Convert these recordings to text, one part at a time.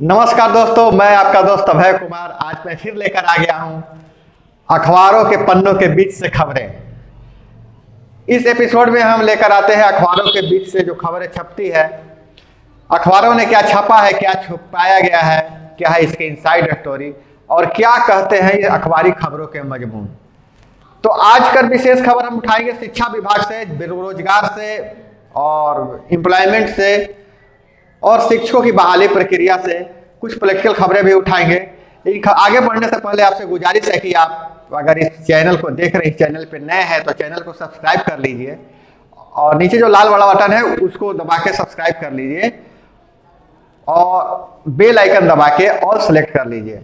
नमस्कार दोस्तों, मैं आपका दोस्त अभय कुमार आज मैं फिर लेकर आ गया हूं अखबारों के पन्नों के बीच से खबरें। इस एपिसोड में हम लेकर आते हैं अखबारों के बीच से जो खबरें छपती है, अखबारों ने क्या छापा है, क्या छुपाया गया है, क्या है इसके इनसाइड स्टोरी और क्या कहते हैं ये अखबारी खबरों के मजमून। तो आज कर विशेष खबर हम उठाएंगे शिक्षा विभाग से, बेरोजगार से और एम्प्लॉयमेंट से और शिक्षकों की बहाली प्रक्रिया से कुछ पॉलिटिकल खबरें भी उठाएंगे। आगे बढ़ने से पहले आपसे गुजारिश है कि आप अगर इस चैनल को देख रहे हैं, इस चैनल पे नए हैं तो चैनल को सब्सक्राइब कर लीजिए और नीचे जो लाल वाला बटन है उसको दबा के सब्सक्राइब कर लीजिए और बेल आइकन दबा के ऑल सेलेक्ट कर लीजिए।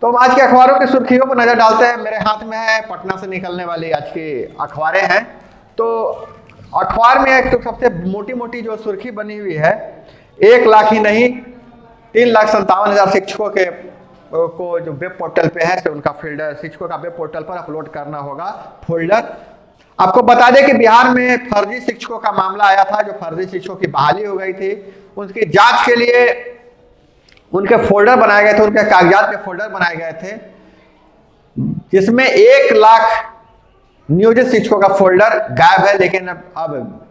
तो हम आज के अखबारों की सुर्खियों पर नजर डालते हैं। मेरे हाथ में है पटना से निकलने वाली आज की अखबारें हैं। तो अखबार में एक तो सबसे मोटी मोटी जो सुर्खी बनी हुई है, 1 लाख ही नहीं 3,57,000 शिक्षकों के को जो वेब पोर्टल पे है तो उनका फोल्डर शिक्षकों का वेब पोर्टल पर अपलोड करना होगा फोल्डर। आपको बता दें कि बिहार में फर्जी शिक्षकों का मामला आया था, जो फर्जी शिक्षकों की बहाली हो गई थी, उसकी जांच के लिए उनके फोल्डर बनाए गए थे, उनके कागजात के फोल्डर बनाए गए थे, जिसमें 1 लाख नियोजित शिक्षकों का फोल्डर गायब है। लेकिन अब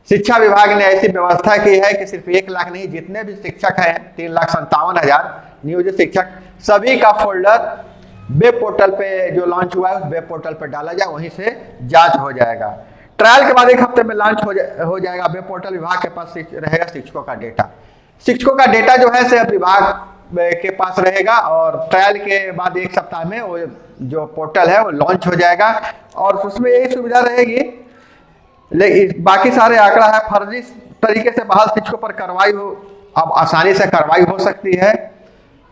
शिक्षा विभाग ने ऐसी व्यवस्था की है कि सिर्फ 1 लाख नहीं, जितने भी शिक्षक हैं 3,57,000 नियोजित शिक्षक, सभी का फोल्डर वेब पोर्टल पे जो लॉन्च हुआ है उस वेब पोर्टल पे डाला जाए, वहीं से जांच हो जाएगा। ट्रायल के बाद 1 हफ्ते में लॉन्च हो जाएगा वेब पोर्टल। विभाग के पास रहेगा शिक्षकों का डेटा। शिक्षकों का डेटा जो है से विभाग के पास रहेगा और ट्रायल के बाद 1 सप्ताह में वो जो पोर्टल है वो लॉन्च हो जाएगा और उसमें यही सुविधा रहेगी। लेकिन बाकी सारे आंकड़ा है, फर्जी तरीके से बहाल शिक्षकों पर कार्रवाई हो, अब आसानी से कार्रवाई हो सकती है।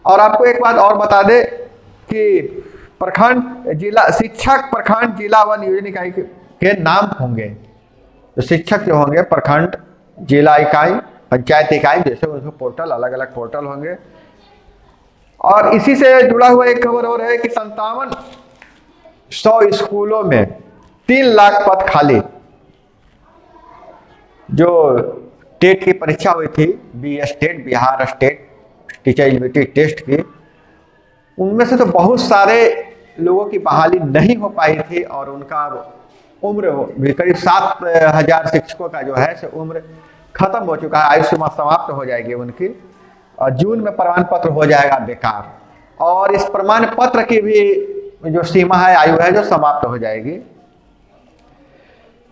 और आपको एक बात और बता दे कि प्रखंड जिला शिक्षक, प्रखंड जिला व नियोजन इकाई के नाम होंगे। तो शिक्षक जो होंगे प्रखंड, जिला इकाई, पंचायत इकाई, जैसे उनके पोर्टल अलग अलग पोर्टल होंगे। और इसी से जुड़ा हुआ एक खबर और है कि 5700 स्कूलों में 3 लाख पद खाली। जो टेट की परीक्षा हुई थी, BSTET, Bihar state teacher eligibility test की, उनमें से तो बहुत सारे लोगों की बहाली नहीं हो पाई थी और उनका उम्र भी करीब 7,000 शिक्षकों का जो है उम्र खत्म हो चुका है, आयु सीमा समाप्त हो जाएगी उनकी और जून में प्रमाण पत्र हो जाएगा बेकार। और इस प्रमाण पत्र की भी जो सीमा है, आयु है, जो समाप्त हो जाएगी।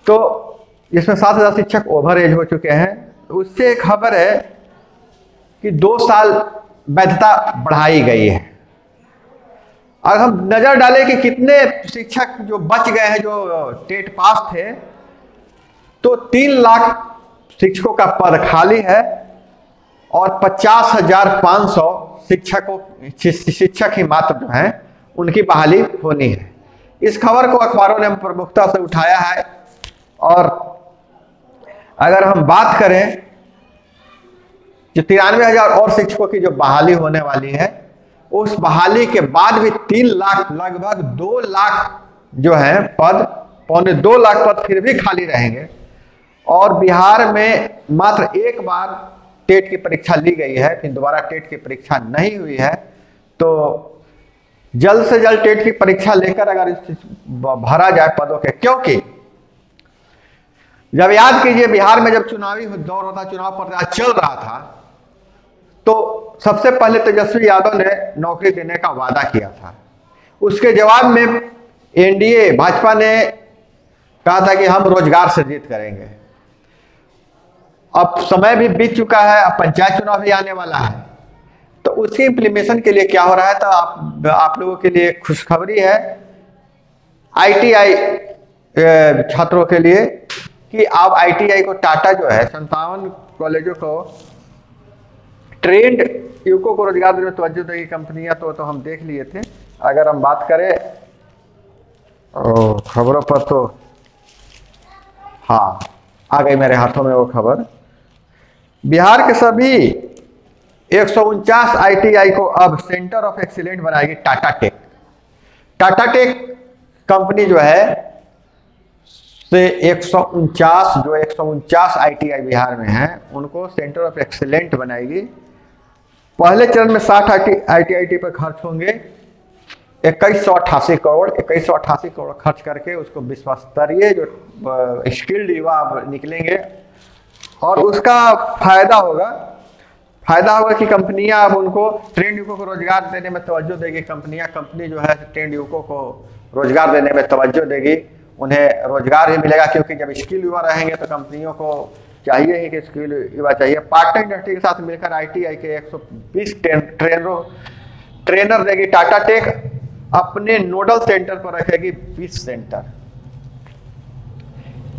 तो जिसमें 7,000 शिक्षक ओवर एज हो चुके हैं। उससे एक खबर है कि 2 साल वैधता बढ़ाई गई है। अगर हम नजर डालें कि कितने शिक्षक जो बच गए हैं जो टेट पास थे, तो 3 लाख शिक्षकों का पद खाली है और 50,500 शिक्षक ही मात्र जो हैं उनकी बहाली होनी है। इस खबर को अखबारों ने प्रमुखता से उठाया है। और अगर हम बात करें जो 93,000 और शिक्षकों की जो बहाली होने वाली है, उस बहाली के बाद भी 3 लाख, लगभग 2 लाख जो है पद, 1.25 लाख पद फिर भी खाली रहेंगे। और बिहार में मात्र 1 बार टेट की परीक्षा ली गई है, फिर दोबारा टेट की परीक्षा नहीं हुई है। तो जल्द से जल्द टेट की परीक्षा लेकर अगर भरा जाए पदों के, क्योंकि जब याद कीजिए बिहार में जब चुनावी दौर होता, चुनाव प्रचार चल रहा था, तो सबसे पहले तेजस्वी यादव ने नौकरी देने का वादा किया था। उसके जवाब में एनडीए भाजपा ने कहा था कि हम रोजगार सृजित करेंगे। अब समय भी बीत चुका है, अब पंचायत चुनाव भी आने वाला है, तो उसके इम्प्लीमेशन के लिए क्या हो रहा है, तो आप लोगों के लिए खुशखबरी है आईटीआई छात्रों के लिए कि अब आईटीआई को टाटा जो है 57 कॉलेजों को ट्रेंड युवकों को रोजगार देने में तवज्जो देगी कंपनियां। तो हम देख लिए थे। अगर हम बात करें खबरों पर, तो हाँ आ गई मेरे हाथों में वो खबर। बिहार के सभी 149 आईटीआई को अब सेंटर ऑफ एक्सीलेंस बनाएगी Tata tech. Tata tech company जो है से 149 आईटीआई बिहार में हैं, उनको सेंटर ऑफ एक्सीलेंट बनाएगी पहले चरण में 60 ITIT पर खर्च होंगे 2188 करोड़। 2188 करोड़ खर्च करके उसको विश्व स्तरीय जो स्किल्ड युवा निकलेंगे और उसका फायदा होगा कि कंपनियां अब उनको ट्रेंड युवकों को रोजगार देने में तवज्जो देगी। कंपनी जो है ट्रेंड युवकों को रोजगार देने में तवज्जो देगी, उन्हें रोजगार ही मिलेगा, क्योंकि जब स्किल युवा रहेंगे तो कंपनियों को चाहिए ही कि स्किल युवा चाहिए। पार्टनर इंडस्ट्री के साथ मिलकर ITI के 120 ट्रेनर देगी। टाटा टेक अपने नोडल सेंटर पर रखेगी 20 सेंटर।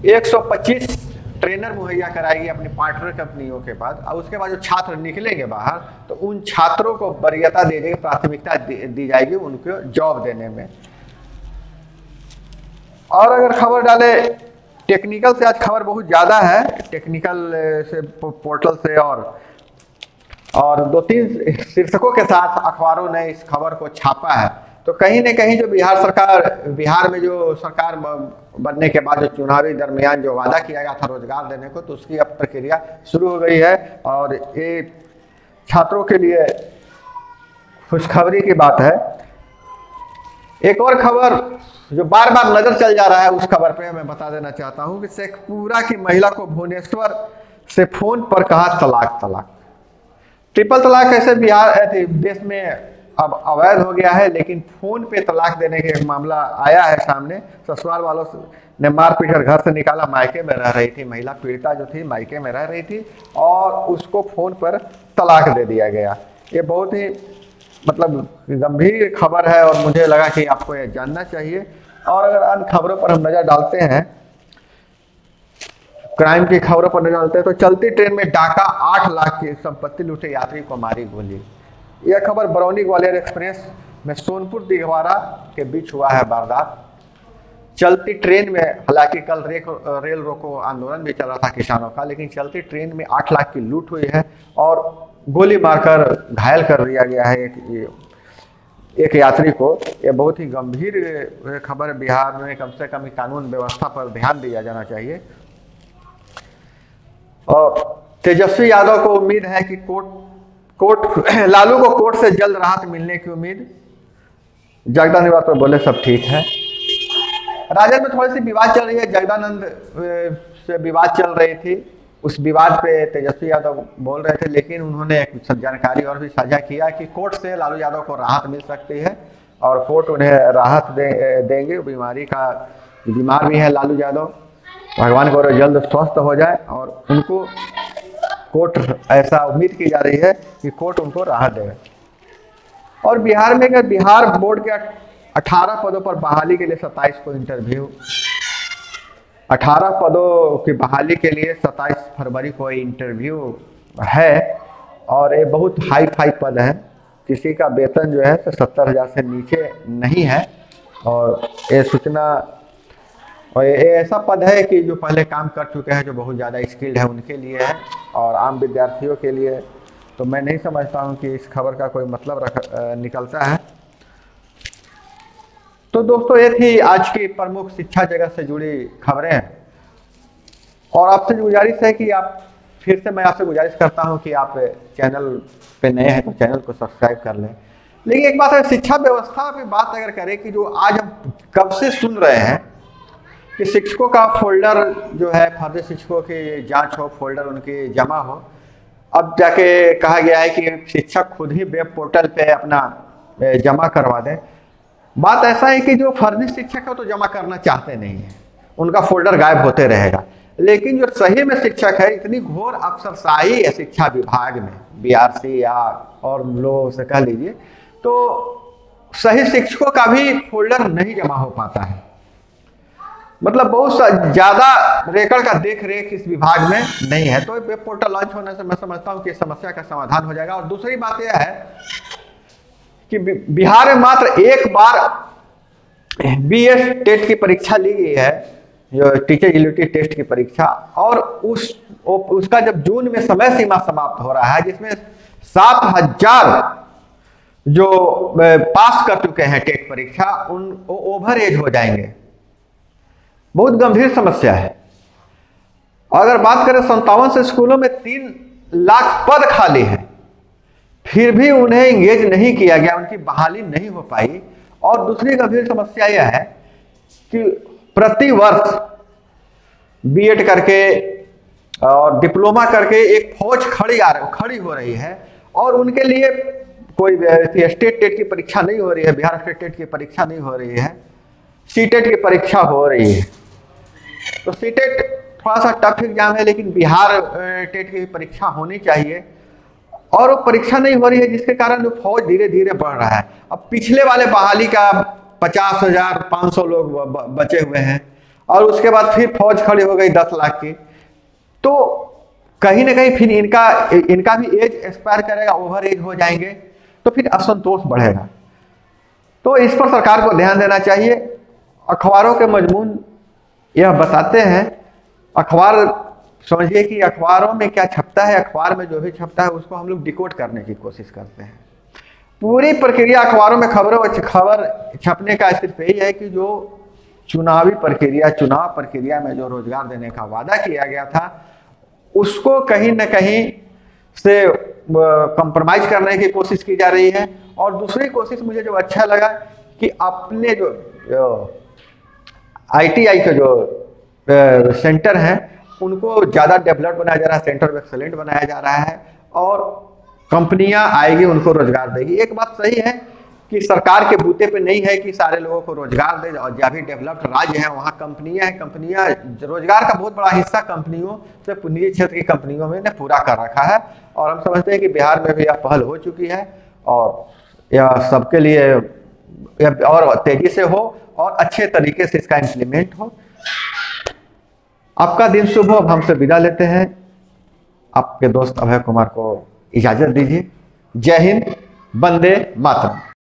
125 ट्रेनर मुहैया कराएगी अपनी पार्टनर कंपनियों के बाद। और उसके बाद जो छात्र निकलेंगे बाहर तो उन छात्रों को वरीयता दी जाएगी, प्राथमिकता दी जाएगी उनको जॉब देने में। और अगर खबर डाले टेक्निकल से, आज खबर बहुत ज्यादा है टेक्निकल से पोर्टल से और 2-3 शीर्षकों के साथ अखबारों ने इस खबर को छापा है। तो कहीं न कहीं जो बिहार में जो सरकार बनने के बाद जो चुनावी दरमियान जो वादा किया गया था रोजगार देने को, तो उसकी अब प्रक्रिया शुरू हो गई है। और ये छात्रों के लिए खुशखबरी की बात है। एक और खबर जो बार बार नजर चल जा रहा है, उस खबर पे मैं बता देना चाहता हूं कि शेखपुरा की महिला को भुवनेश्वर से फोन पर कहा तलाक। ट्रिपल तलाक ऐसे बिहार देश में अब अवैध हो गया है, लेकिन फोन पे तलाक देने का एक मामला आया है सामने। ससुराल वालों ने मार पीट कर घर से निकाला, मायके में रह रही थी महिला पीड़िता जो थी, मायके में रह रही थी और उसको फोन पर तलाक दे दिया गया। ये बहुत ही मतलब गंभीर खबर है और मुझे लगा कि आपको ये जानना चाहिए। और अगर अन्य खबरों पर हम नजर डालते हैं, क्राइम की खबरों पर नजर डालते हैं, तो चलती ट्रेन में डाका 8 लाख की संपत्ति लूटे यात्री को मारी गोली। यह खबर बरौनी ग्वालियर एक्सप्रेस में सोनपुर दिघवारा के बीच हुआ है वारदात। चलती ट्रेन में, हालांकि कल रेल रोको आंदोलन भी चल रहा था किसानों का, लेकिन चलती ट्रेन में 8 लाख की लूट हुई है और गोली मारकर घायल कर दिया गया है एक यात्री को। यह बहुत ही गंभीर खबर। बिहार में कम से कम कानून व्यवस्था पर ध्यान दिया जाना चाहिए। और तेजस्वी यादव को उम्मीद है कि लालू को कोर्ट से जल्द राहत मिलने की उम्मीद। जगदानंद पर बोले सब ठीक है। राजद में थोड़ी सी विवाद चल रही है, जगदानंद से विवाद चल रही थी, उस विवाद पे तेजस्वी यादव बोल रहे थे, लेकिन उन्होंने एक जानकारी और भी साझा किया कि कोर्ट से लालू यादव को राहत मिल सकती है और कोर्ट उन्हें राहत देंगे। बीमार भी है लालू यादव, भगवान को जल्द स्वस्थ हो जाए और उनको कोर्ट, ऐसा उम्मीद की जा रही है कि कोर्ट उनको राहत देगा। और बिहार में अगर बिहार बोर्ड के 18 पदों पर बहाली के लिए 27 को इंटरव्यू, 18 पदों की बहाली के लिए 27 फरवरी को इंटरव्यू है और ये बहुत हाई फाई पद है। किसी का वेतन जो है 70,000 से नीचे नहीं है और ये सूचना, और ये ऐसा पद है कि जो पहले काम कर चुके हैं, जो बहुत ज़्यादा स्किल्ड है उनके लिए है और आम विद्यार्थियों के लिए तो मैं नहीं समझता हूं कि इस खबर का कोई मतलब निकलता है। तो दोस्तों, ये थी आज की प्रमुख शिक्षा जगत से जुड़ी खबरें और आपसे गुजारिश है कि आप फिर से मैं आपसे गुजारिश करता हूं कि आप चैनल पे नए हैं तो चैनल को सब्सक्राइब कर लें। लेकिन एक बात है, शिक्षा व्यवस्था पे बात अगर करें कि जो आज हम कब से सुन रहे हैं कि शिक्षकों का फोल्डर जो है, फर्जी शिक्षकों की जांच हो, फोल्डर उनकी जमा हो, अब जाके कहा गया है कि शिक्षक खुद ही वेब पोर्टल पे अपना जमा करवा दें। बात ऐसा है कि जो फर्जी शिक्षक है तो जमा करना चाहते नहीं है, उनका फोल्डर गायब होते रहेगा। लेकिन जो सही में शिक्षक है, इतनी घोर अफसरशाही है शिक्षा विभाग में, BRC या और लोगों से कह लीजिए, तो सही शिक्षकों का भी फोल्डर नहीं जमा हो पाता है। मतलब बहुत ज्यादा रेकड़ का देख रेख इस विभाग में नहीं है। तो वेब पोर्टल लॉन्च होने से मैं समझता हूं कि समस्या का समाधान हो जाएगा। और दूसरी बात यह है कि बिहार में मात्र एक बार BS टेट की परीक्षा ली गई है, जो टीचर एलिजिबिलिटी टेस्ट की परीक्षा, और उसका जब जून में समय सीमा समाप्त हो रहा है, जिसमें 7,000 जो पास कर चुके हैं टेट परीक्षा, उन ओवर एज हो जाएंगे। बहुत गंभीर समस्या है। अगर बात करें 57 से स्कूलों में 3 लाख पद खाली हैं, फिर भी उन्हें इंगेज नहीं किया गया, उनकी बहाली नहीं हो पाई। और दूसरी गंभीर समस्या यह है कि प्रति वर्ष बीएड करके और डिप्लोमा करके एक फौज खड़ी हो रही है, और उनके लिए कोई स्टेट टेट की परीक्षा नहीं हो रही है, बिहार स्टेट टेट की परीक्षा नहीं हो रही है, सीटेट की परीक्षा हो रही है। तो सीटेट थोड़ा सा टफ एग्जाम है, लेकिन बिहार टेट की परीक्षा होनी चाहिए, और वो परीक्षा नहीं हो रही है, जिसके कारण वो फौज धीरे धीरे बढ़ रहा है। अब पिछले वाले बहाली का 50,000 500 लोग बचे हुए हैं, और उसके बाद फिर फौज खड़ी हो गई 10 लाख की। तो कहीं ना कहीं फिर इनका भी एज एक्सपायर करेगा, ओवर एज हो जाएंगे, तो फिर असंतोष बढ़ेगा। तो इस पर सरकार को ध्यान देना चाहिए। अखबारों के मजमून यह बताते हैं, अखबार समझिए कि अखबारों में क्या छपता है, अखबार में जो भी छपता है उसको हम लोग डिकोड करने की कोशिश करते हैं। पूरी प्रक्रिया अखबारों में खबर छपने का सिर्फ यही है कि जो चुनाव प्रक्रिया में जो रोजगार देने का वादा किया गया था, उसको कहीं न कहीं से कंप्रोमाइज करने की कोशिश की जा रही है। और दूसरी कोशिश मुझे जो अच्छा लगा कि अपने जो ITI के जो सेंटर हैं उनको ज़्यादा डेवलप बनाया जा रहा है, सेंटर ऑफ एक्सेलेंट बनाया जा रहा है, और कंपनियां आएगी उनको रोजगार देगी। एक बात सही है कि सरकार के बूते पे नहीं है कि सारे लोगों को रोजगार दे, और जहाँ भी डेवलप्ड राज्य है वहाँ कंपनियां हैं, कंपनियां रोजगार का बहुत बड़ा हिस्सा कंपनियों से निजी क्षेत्र की कंपनियों में ने पूरा कर रखा है। और हम समझते हैं कि बिहार में भी यह पहल हो चुकी है, और यह सबके लिए और तेजी से हो और अच्छे तरीके से इसका इम्प्लीमेंट हो। आपका दिन शुभ हो। अब हमसे विदा लेते हैं। आपके दोस्त अभय कुमार को इजाजत दीजिए। जय हिंद, वंदे मातरम।